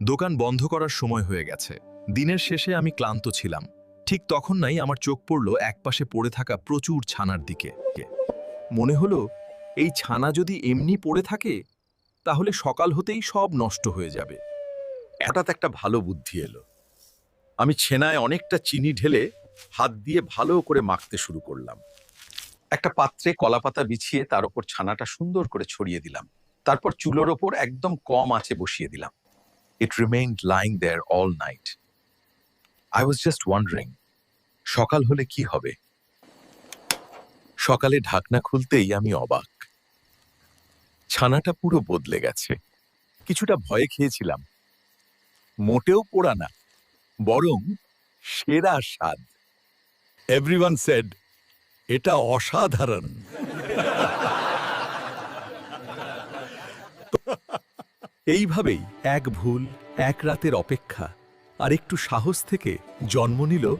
দোকান বন্ধ করার সময় হয়ে গেছে। দিনের শেষে আমি ক্লান্ত ছিলাম। ঠিক তখন নাই আমার চোখ পড়ল একপাশে পড়ে থাকা প্রচুর ছানার দিকে। মনে হলো এই ছানা যদি এমনি পড়ে থাকে তাহলে সকাল হতেই সব নষ্ট হয়ে যাবে। হঠাৎ একটা ভালো বুদ্ধি এলো। আমি ছেনায় অনেকটা চিনি ঢেলে হাত দিয়ে ভালো করে মাখতে শুরু করলাম। একটা পাত্রে কলাপাতা বিছিয়ে তার উপর ছানাটা সুন্দর করে ছড়িয়ে দিলাম। তারপর চুলোর ওপর একদম কম আঁচে বসিয়ে দিলাম। It remained lying there all night. I was just wondering, সকাল হলে কি হবে? সকালে ঢাকনা খুলতেই আমি অবাক। ছানাটা পুরো বদলে গেছে। কিছুটা ভয়ে খেয়েছিলাম। মোটেও পোড়া না, বরং সেরা স্বাদ। Everyone said, এটা অসাধারণ। এইভাবেই এক ভুল, এক রাতের অপেক্ষা আর একটু সাহস থেকে জন্ম নিল